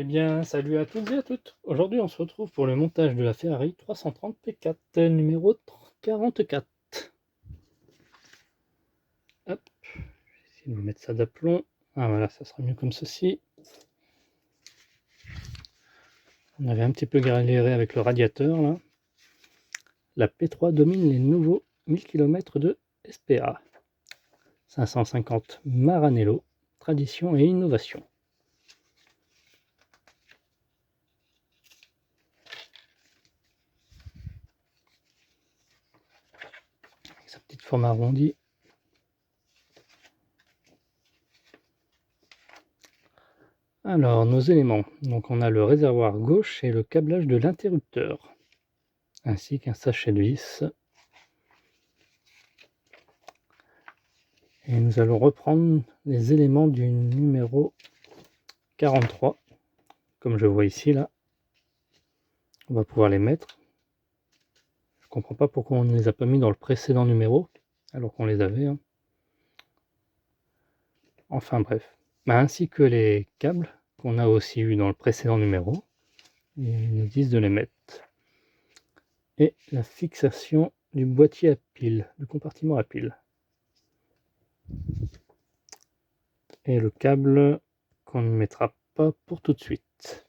Eh bien, salut à toutes et à toutes. Aujourd'hui, on se retrouve pour le montage de la Ferrari 330 P4, numéro 44. Hop, je vais essayer de vous mettre ça d'aplomb. Ah voilà, ça sera mieux comme ceci. On avait un petit peu galéré avec le radiateur là. La P3 domine les nouveaux 1000 km de SPA. 550 Maranello, tradition et innovation. Avec sa petite forme arrondie. Alors, nos éléments. Donc, on a le réservoir gauche et le câblage de l'interrupteur, ainsi qu'un sachet de vis. Et nous allons reprendre les éléments du numéro 43, comme je vois ici là. On va pouvoir les mettre. Je comprends pas pourquoi on ne les a pas mis dans le précédent numéro, alors qu'on les avait. Hein. Enfin bref. Ainsi que les câbles qu'on a aussi eu dans le précédent numéro. Ils nous disent de les mettre. Et la fixation du boîtier à piles, du compartiment à piles. Et le câble qu'on ne mettra pas pour tout de suite.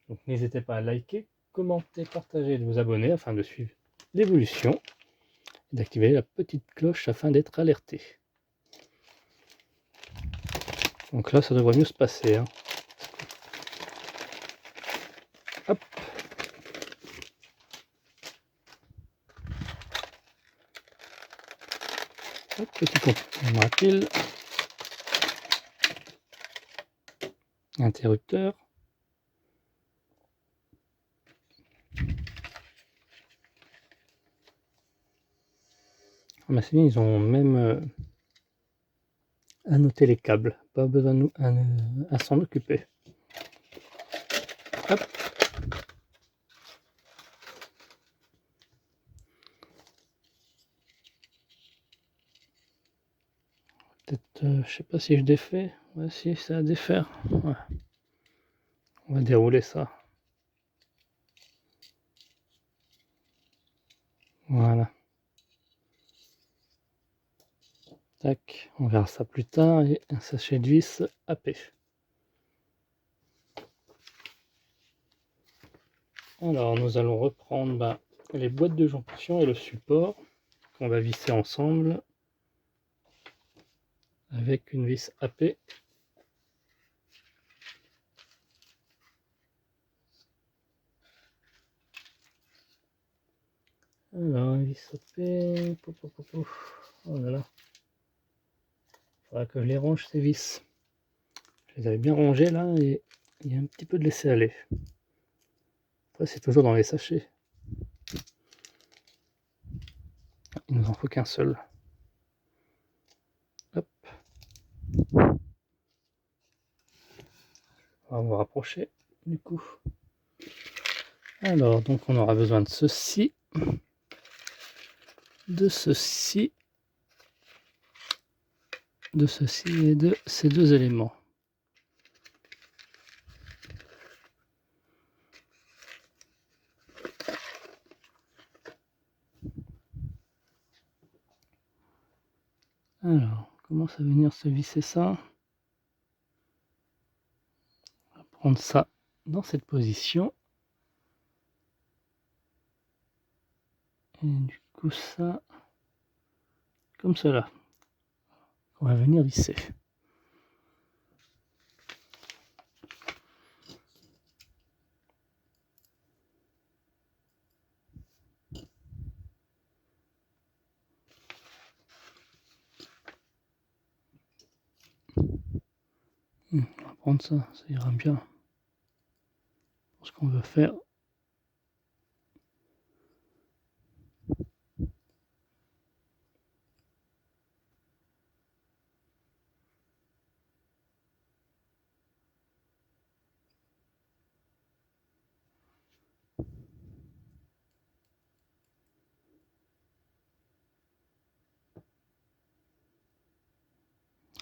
Donc n'hésitez pas à liker, commenter, partager et de vous abonner afin de suivre l'évolution et d'activer la petite cloche afin d'être alerté. Donc là ça devrait mieux se passer. Hein. Hop. Hop, petit compartiment à pile. Interrupteur. Ah, c'est bien, ils ont même annoté les câbles. Pas besoin à s'en occuper. Hop. Peut-être, je sais pas si je défais. Ouais, si, c'est à défaire. Ouais. On va dérouler ça. Voilà. Tac, on verra ça plus tard. Et un sachet de vis AP. Alors, nous allons reprendre les boîtes de jonction et le support qu'on va visser ensemble avec une vis AP. Alors, une vis AP. Oh là là. Il faudra que je les range ces vis. Je les avais bien rangées là et il y a un petit peu de laisser aller. Après, c'est toujours dans les sachets. Il nous en faut qu'un seul. Hop. On va vous rapprocher du coup. Alors, donc on aura besoin de ceci, de ceci, de ceci et de ces deux éléments. Alors, comment ça va venir se visser ça? On va prendre ça dans cette position. Et du coup ça, comme cela. On va venir visser. On va prendre ça, ça ira bien pour ce qu'on veut faire.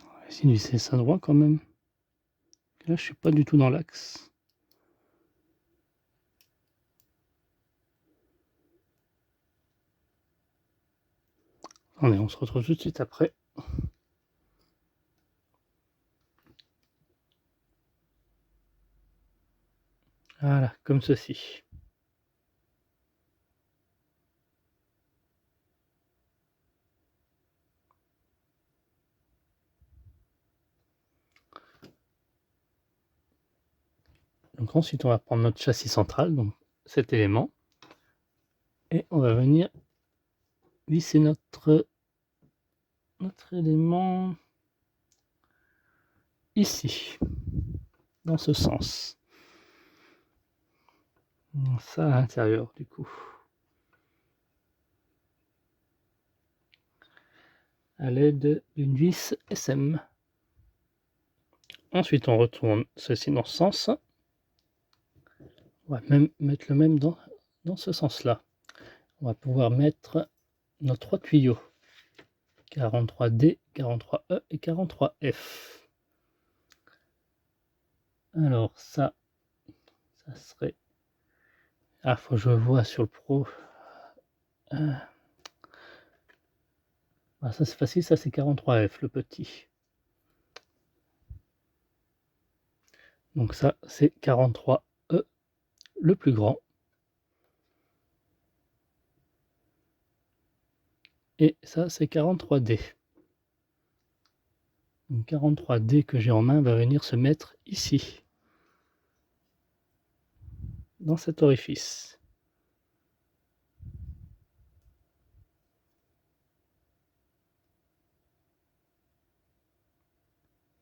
On va essayer de visser ça droit quand même. Là, je suis pas du tout dans l'axe. Allez, on se retrouve tout de suite après. Voilà, comme ceci. Donc ensuite, on va prendre notre châssis central, donc cet élément, et on va venir visser notre élément ici, dans ce sens. Ça à l'intérieur du coup. À l'aide d'une vis SM. Ensuite, on retourne ceci dans ce sens. On va même mettre le même dans ce sens-là. On va pouvoir mettre nos 3 tuyaux. 43D, 43E et 43F. Alors ça serait... Ah, faut que je vois sur le pro. Ah, ça c'est facile, ça c'est 43F, le petit. Donc ça c'est 43E, le plus grand. Et ça c'est 43D. Donc 43D que j'ai en main va venir se mettre ici, dans cet orifice.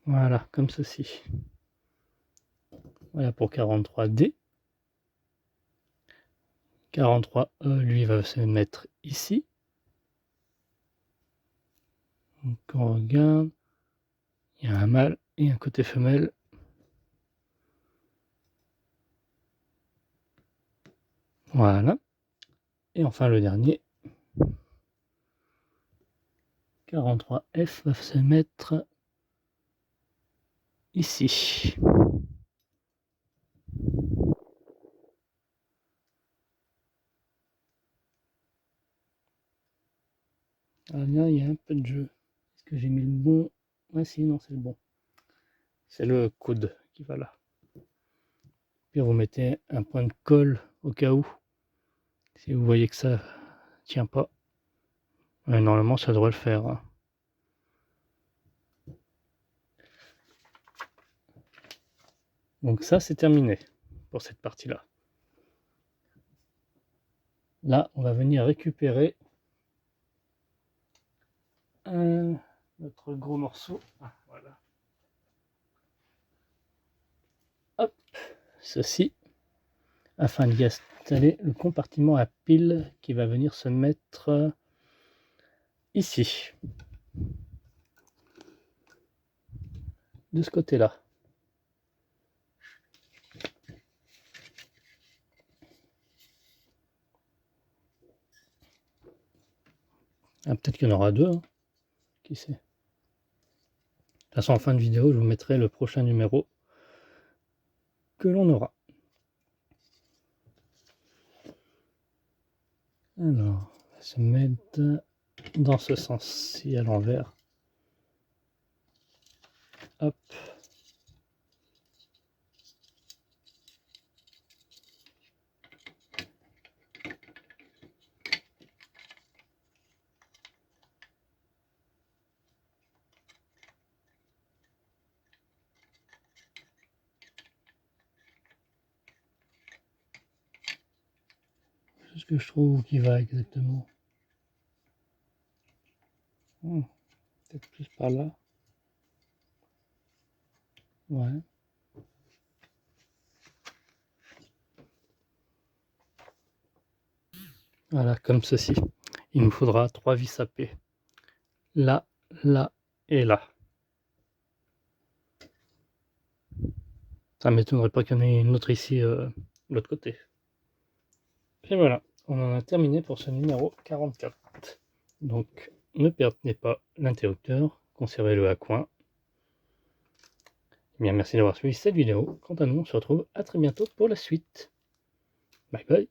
Voilà, comme ceci. Voilà pour 43D. 43E, lui, va se mettre ici. Donc on regarde, il y a un mâle et un côté femelle. Voilà. Et enfin le dernier, 43F va se mettre ici. Ah là, il y a un peu de jeu. Est-ce que j'ai mis le bon? Ah si, non, c'est le bon. C'est le coude qui va là. Puis vous mettez un point de colle au cas où. Si vous voyez que ça tient pas. Ouais, normalement, ça devrait le faire. Hein. Donc ça, c'est terminé pour cette partie-là. Là, on va venir récupérer notre gros morceau. Ah, voilà. Hop, ceci, afin d'y installer le compartiment à pile qui va venir se mettre ici, de ce côté-là. Ah, peut-être qu'il y en aura deux, hein. Qui sait. De toute façon, en fin de vidéo, je vous mettrai le prochain numéro que l'on aura. Alors, on va se mettre dans ce sens-ci à l'envers. Hop. C'est ce que je trouve qui va exactement. Peut-être plus par là. Ouais. Voilà, comme ceci. Il nous faudra 3 vis à P. Là, là et là. Ça m'étonnerait pas qu'il y en ait une autre ici, de l'autre côté. Et voilà, on en a terminé pour ce numéro 44. Donc, ne perdez pas l'interrupteur, conservez-le à coin. Bien, merci d'avoir suivi cette vidéo. Quant à nous, on se retrouve à très bientôt pour la suite. Bye bye.